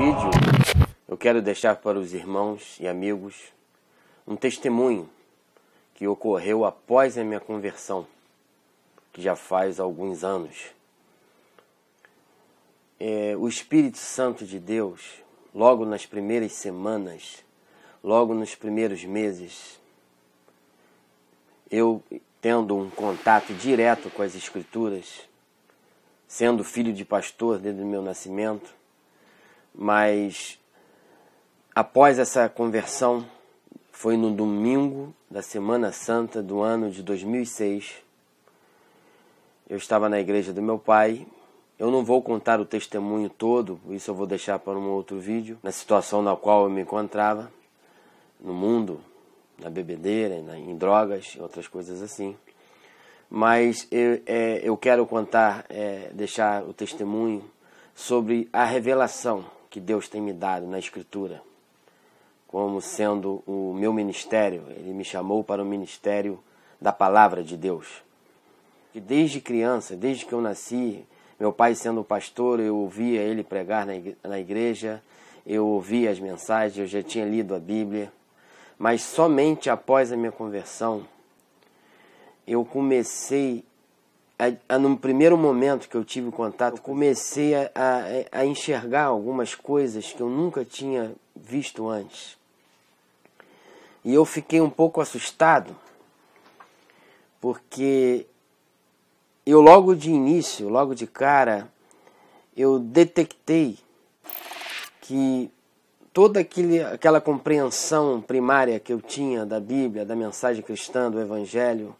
vídeo eu quero deixar para os irmãos e amigos um testemunho que ocorreu após a minha conversão, que já faz alguns anos. O Espírito Santo de Deus, logo nas primeiras semanas, logo nos primeiros meses, eu tendo um contato direto com as Escrituras, sendo filho de pastor desde o meu nascimento, mas após essa conversão, foi no domingo da Semana Santa do ano de 2006, eu estava na igreja do meu pai. Eu não vou contar o testemunho todo, isso eu vou deixar para um outro vídeo, na situação na qual eu me encontrava, no mundo, na bebedeira, em drogas e outras coisas assim. Mas eu quero contar, deixar o testemunho sobre a revelação que Deus tem me dado na Escritura, como sendo o meu ministério. Ele me chamou para o ministério da Palavra de Deus. Que desde criança, desde que eu nasci, meu pai sendo pastor, eu ouvia ele pregar na igreja, eu ouvia as mensagens, eu já tinha lido a Bíblia, mas somente após a minha conversão, eu comecei, no primeiro momento que eu tive contato, comecei a enxergar algumas coisas que eu nunca tinha visto antes. E eu fiquei um pouco assustado, porque eu logo de início, logo de cara, eu detectei que toda aquela compreensão primária que eu tinha da Bíblia, da mensagem cristã, do Evangelho,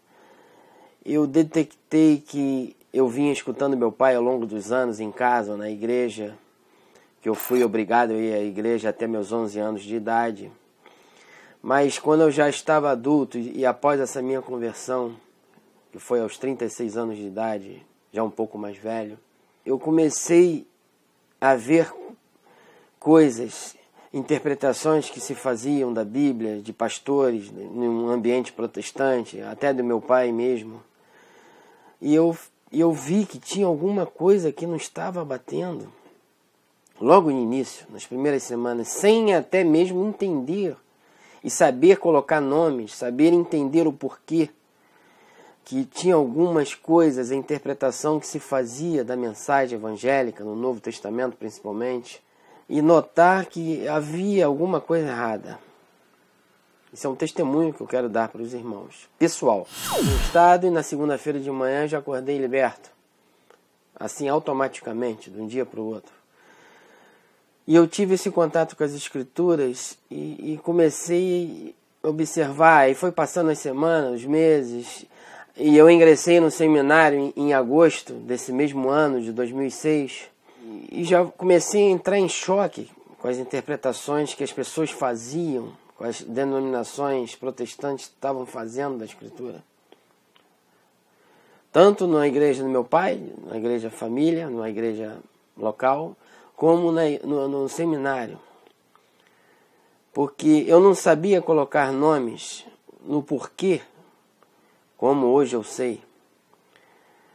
eu detectei que eu vinha escutando meu pai ao longo dos anos em casa, na igreja, que eu fui obrigado a ir à igreja até meus 11 anos de idade. Mas quando eu já estava adulto e após essa minha conversão, que foi aos 36 anos de idade, já um pouco mais velho, eu comecei a ver coisas, interpretações que se faziam da Bíblia, de pastores, num ambiente protestante, até do meu pai mesmo. E eu vi que tinha alguma coisa que não estava batendo. Logo no início, nas primeiras semanas, sem até mesmo entender e saber colocar nomes, saber entender o porquê, que tinha algumas coisas, a interpretação que se fazia da mensagem evangélica, no Novo Testamento principalmente, e notar que havia alguma coisa errada. Isso é um testemunho que eu quero dar para os irmãos. Pessoal, no estado e na segunda-feira de manhã já acordei liberto, assim automaticamente, de um dia para o outro. E eu tive esse contato com as Escrituras e comecei a observar, e foi passando as semanas, os meses, e eu ingressei no seminário em agosto desse mesmo ano, de 2006, e já comecei a entrar em choque com as interpretações que as pessoas faziam, com as denominações protestantes estavam fazendo da Escritura. Tanto na igreja do meu pai, na igreja família, na igreja local, como no seminário. Porque eu não sabia colocar nomes no porquê, como hoje eu sei.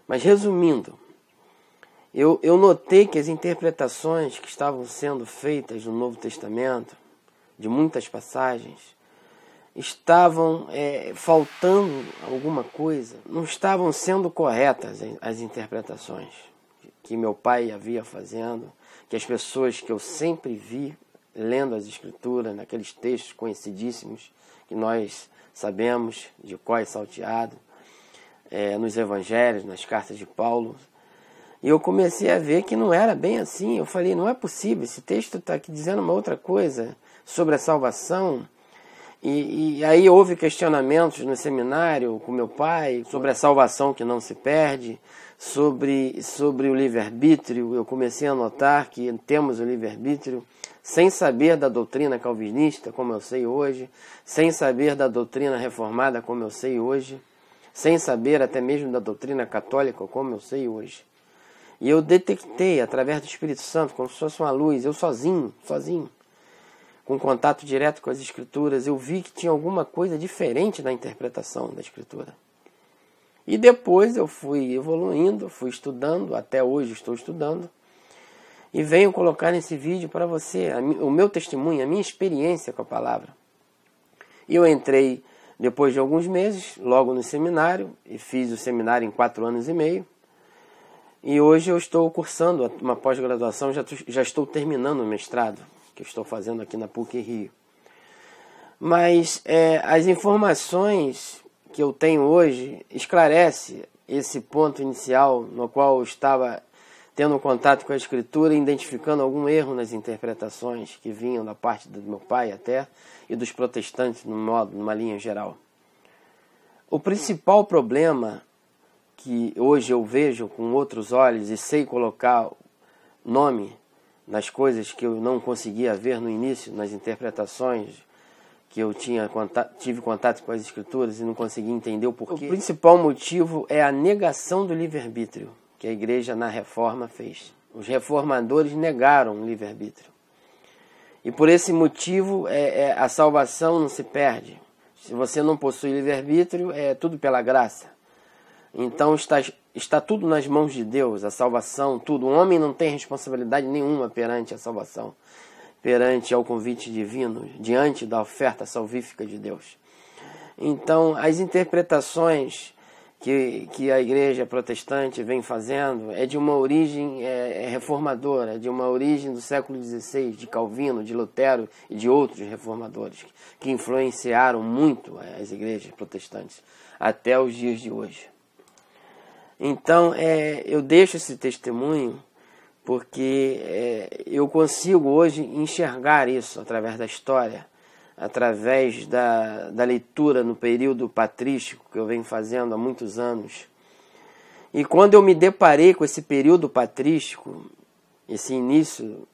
Mas resumindo, eu notei que as interpretações que estavam sendo feitas no Novo Testamento, de muitas passagens, estavam faltando alguma coisa, não estavam sendo corretas as interpretações que meu pai havia fazendo, que as pessoas que eu sempre vi lendo as Escrituras, naqueles textos conhecidíssimos que nós sabemos de cor e salteado, nos Evangelhos, nas cartas de Paulo. E eu comecei a ver que não era bem assim. Eu falei, não é possível, esse texto está aqui dizendo uma outra coisa sobre a salvação. E aí houve questionamentos no seminário com meu pai sobre a salvação que não se perde, sobre o livre-arbítrio. Eu comecei a notar que temos o livre-arbítrio sem saber da doutrina calvinista, como eu sei hoje, sem saber da doutrina reformada, como eu sei hoje, sem saber até mesmo da doutrina católica, como eu sei hoje. E eu detectei, através do Espírito Santo, como se fosse uma luz, eu sozinho, com contato direto com as Escrituras, eu vi que tinha alguma coisa diferente na interpretação da Escritura. E depois eu fui evoluindo, fui estudando, até hoje estou estudando, e venho colocar nesse vídeo para você o meu testemunho, a minha experiência com a palavra. E eu entrei depois de alguns meses, logo no seminário, e fiz o seminário em 4 anos e meio. E hoje eu estou cursando uma pós-graduação, já estou terminando o mestrado, que eu estou fazendo aqui na PUC Rio. Mas as informações que eu tenho hoje esclarece esse ponto inicial no qual eu estava tendo contato com a Escritura e identificando algum erro nas interpretações que vinham da parte do meu pai até e dos protestantes numa linha geral. O principal problema que hoje eu vejo com outros olhos e sei colocar nome nas coisas que eu não conseguia ver no início, nas interpretações que eu tive contato com as Escrituras e não conseguia entender o porquê. O principal motivo é a negação do livre-arbítrio que a igreja na Reforma fez. Os reformadores negaram o livre-arbítrio. E por esse motivo a salvação não se perde. Se você não possui livre-arbítrio, é tudo pela graça. Então está tudo nas mãos de Deus, a salvação, tudo. O homem não tem responsabilidade nenhuma perante a salvação, perante ao convite divino, diante da oferta salvífica de Deus. Então, as interpretações que a igreja protestante vem fazendo é de uma origem reformadora, de uma origem do século XVI, de Calvino, de Lutero e de outros reformadores, que influenciaram muito as igrejas protestantes até os dias de hoje. Então, eu deixo esse testemunho porque eu consigo hoje enxergar isso através da história, através da leitura no período patrístico que eu venho fazendo há muitos anos. E quando eu me deparei com esse período patrístico, esse início,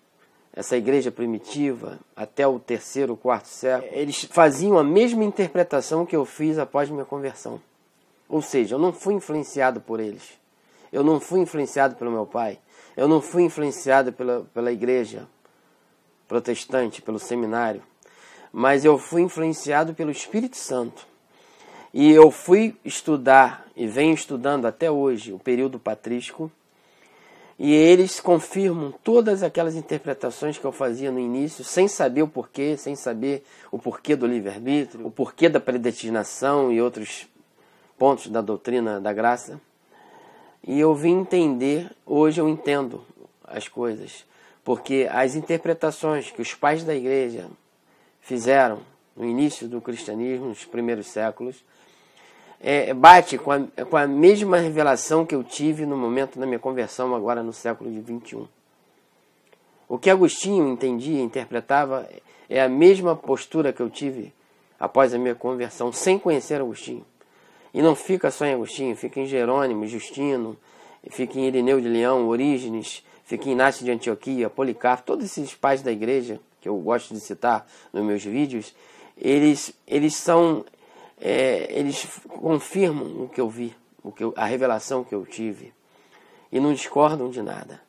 essa igreja primitiva, até o 3º, 4º século, eles faziam a mesma interpretação que eu fiz após minha conversão. Ou seja, eu não fui influenciado por eles. Eu não fui influenciado pelo meu pai. Eu não fui influenciado pela igreja protestante, pelo seminário. Mas eu fui influenciado pelo Espírito Santo. E eu fui estudar, e venho estudando até hoje, o período patrístico. E eles confirmam todas aquelas interpretações que eu fazia no início, sem saber o porquê, sem saber o porquê do livre-arbítrio, o porquê da predestinação e outros pontos da doutrina da graça. E eu vim entender, hoje eu entendo as coisas, porque as interpretações que os pais da igreja fizeram no início do cristianismo, nos primeiros séculos, bate com a mesma revelação que eu tive no momento da minha conversão, agora no século XXI. O que Agostinho entendia, interpretava, é a mesma postura que eu tive após a minha conversão, sem conhecer Agostinho. E não fica só em Agostinho, fica em Jerônimo, Justino, fica em Irineu de Leão, Orígenes, fica em Inácio de Antioquia, Policarpo, todos esses pais da igreja, que eu gosto de citar nos meus vídeos, eles confirmam o que eu vi, a revelação que eu tive, e não discordam de nada.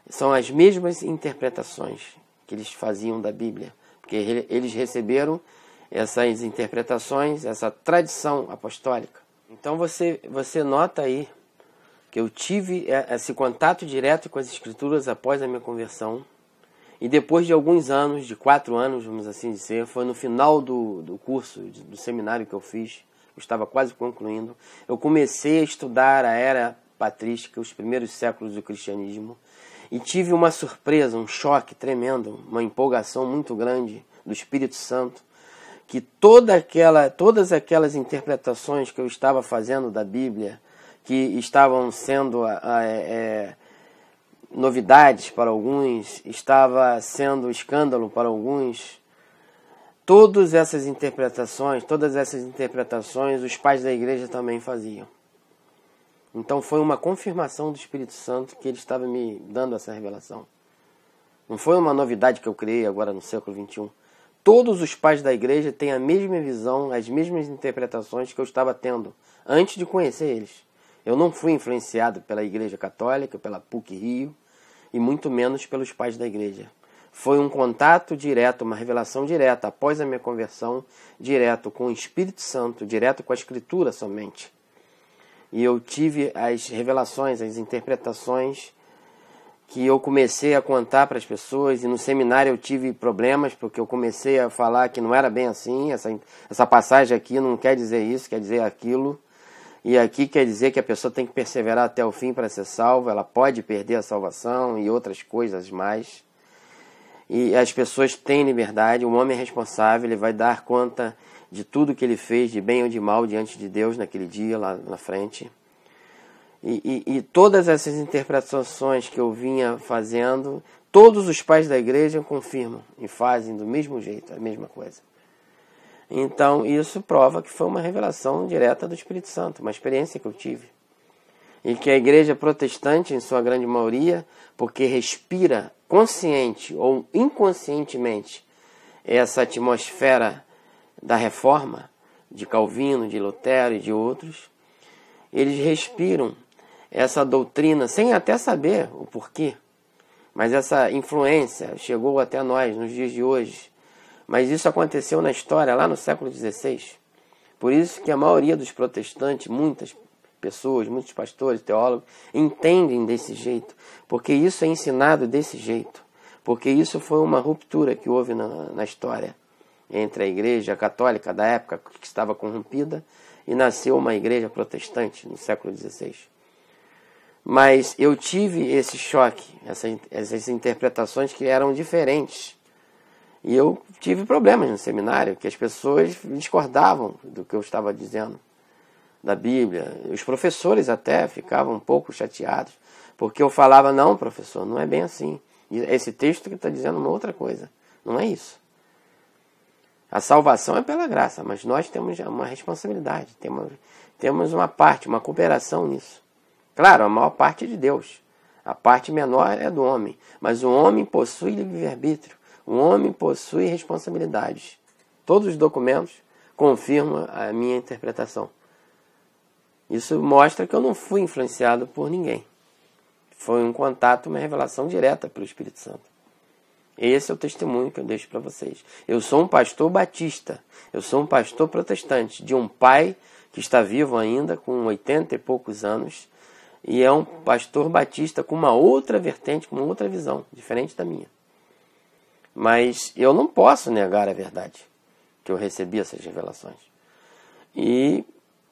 São as mesmas interpretações que eles faziam da Bíblia, porque eles receberam essas interpretações, essa tradição apostólica. Então você nota aí que eu tive esse contato direto com as Escrituras após a minha conversão. E depois de alguns anos, de 4 anos, vamos assim dizer, foi no final do curso, do seminário que eu fiz, eu estava quase concluindo, eu comecei a estudar a era patrística, os primeiros séculos do cristianismo, e tive uma surpresa, um choque tremendo, uma empolgação muito grande do Espírito Santo, que todas aquelas interpretações que eu estava fazendo da Bíblia, que estavam sendo novidades para alguns, estava sendo escândalo para alguns, todas essas interpretações, os pais da igreja também faziam. Então foi uma confirmação do Espírito Santo que ele estava me dando essa revelação. Não foi uma novidade que eu criei agora no século XXI. Todos os pais da igreja têm a mesma visão, as mesmas interpretações que eu estava tendo antes de conhecer eles. Eu não fui influenciado pela Igreja Católica, pela PUC Rio, e muito menos pelos pais da igreja. Foi um contato direto, uma revelação direta, após a minha conversão, direto com o Espírito Santo, direto com a Escritura somente. E eu tive as revelações, as interpretações que eu comecei a contar para as pessoas, e no seminário eu tive problemas, porque eu comecei a falar que não era bem assim, essa passagem aqui não quer dizer isso, quer dizer aquilo, e aqui quer dizer que a pessoa tem que perseverar até o fim para ser salva, ela pode perder a salvação e outras coisas mais. E as pessoas têm liberdade, o homem é responsável, ele vai dar conta de tudo que ele fez, de bem ou de mal, diante de Deus naquele dia, lá na frente. E todas essas interpretações que eu vinha fazendo, todos os pais da igreja confirmam e fazem do mesmo jeito, a mesma coisa. Então isso prova que foi uma revelação direta do Espírito Santo, uma experiência que eu tive. E que a igreja protestante, em sua grande maioria, porque respira consciente ou inconscientemente essa atmosfera da reforma, de Calvino, de Lutero e de outros, eles respiram essa doutrina sem até saber o porquê. Mas essa influência chegou até nós nos dias de hoje. Mas isso aconteceu na história, lá no século XVI. Por isso que a maioria dos protestantes, muitas pessoas, muitos pastores, teólogos, entendem desse jeito. Porque isso é ensinado desse jeito. Porque isso foi uma ruptura que houve na história entre a igreja católica da época, que estava corrompida, e nasceu uma igreja protestante no século XVI. Mas eu tive esse choque, essas interpretações que eram diferentes. E eu tive problemas no seminário, que as pessoas discordavam do que eu estava dizendo da Bíblia. Os professores até ficavam um pouco chateados, porque eu falava, não, professor, não é bem assim. Esse texto que está dizendo uma outra coisa. Não é isso. A salvação é pela graça, mas nós temos uma responsabilidade, temos uma parte, uma cooperação nisso. Claro, a maior parte é de Deus. A parte menor é do homem. Mas o homem possui livre-arbítrio. O homem possui responsabilidades. Todos os documentos confirmam a minha interpretação. Isso mostra que eu não fui influenciado por ninguém. Foi um contato, uma revelação direta pelo Espírito Santo. Esse é o testemunho que eu deixo para vocês. Eu sou um pastor batista. Eu sou um pastor protestante, de um pai que está vivo ainda, com 80 e poucos anos, e é um pastor batista com uma outra vertente, com uma outra visão, diferente da minha. Mas eu não posso negar a verdade, que eu recebi essas revelações. E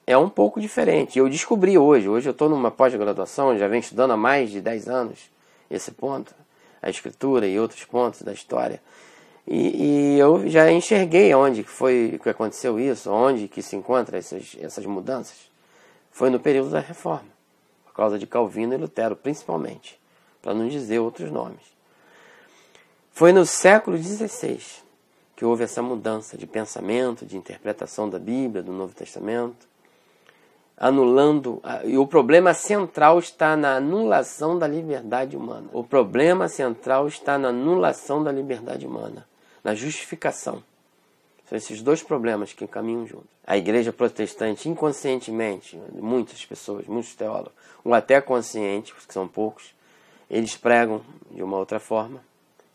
é um pouco diferente. Eu descobri hoje eu estou numa pós-graduação, já venho estudando há mais de 10 anos esse ponto, a Escritura e outros pontos da história. E eu já enxerguei onde foi que aconteceu isso, onde que se encontram essas mudanças. Foi no período da Reforma. Por causa de Calvino e Lutero, principalmente, para não dizer outros nomes. Foi no século XVI que houve essa mudança de pensamento, de interpretação da Bíblia, do Novo Testamento, anulando, e o problema central está na anulação da liberdade humana. O problema central está na anulação da liberdade humana, na justificação. São esses dois problemas que caminham juntos. A igreja protestante, inconscientemente, muitas pessoas, muitos teólogos, ou até conscientes, que são poucos, eles pregam de uma outra forma,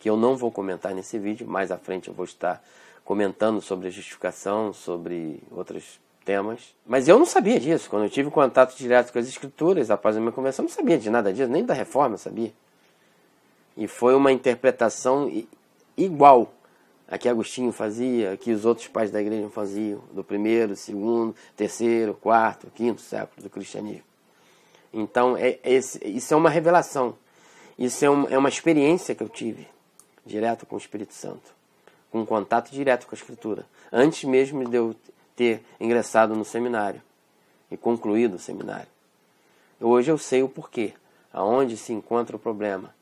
que eu não vou comentar nesse vídeo. Mais à frente eu vou estar comentando sobre a justificação, sobre outros temas. Mas eu não sabia disso. Quando eu tive contato direto com as Escrituras, após a minha conversão, eu não sabia de nada disso, nem da Reforma eu sabia. E foi uma interpretação igual a que Agostinho fazia, a que os outros pais da igreja faziam, do primeiro, segundo, terceiro, quarto, quinto século do cristianismo. Então, isso é uma revelação. Isso é uma experiência que eu tive, direto com o Espírito Santo, com um contato direto com a Escritura, antes mesmo de eu ter ingressado no seminário e concluído o seminário. Hoje eu sei o porquê, aonde se encontra o problema,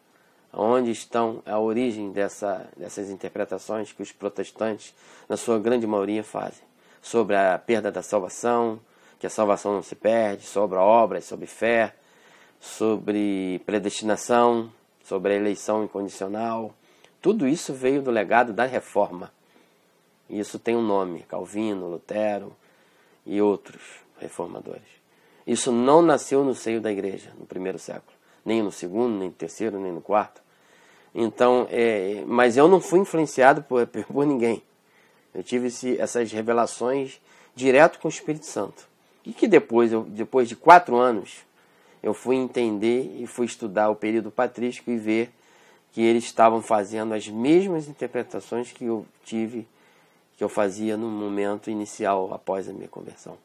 aonde estão a origem dessas interpretações que os protestantes, na sua grande maioria, fazem, sobre a perda da salvação, que a salvação não se perde, sobre obras, sobre fé, sobre predestinação, sobre a eleição incondicional. Tudo isso veio do legado da Reforma. E isso tem um nome, Calvino, Lutero e outros reformadores. Isso não nasceu no seio da igreja, no primeiro século. Nem no segundo, nem no terceiro, nem no quarto. Então, mas eu não fui influenciado por ninguém. Eu tive essas revelações direto com o Espírito Santo. E que depois de 4 anos, eu fui entender e fui estudar o período patrístico e ver que eles estavam fazendo as mesmas interpretações que eu fazia no momento inicial após a minha conversão.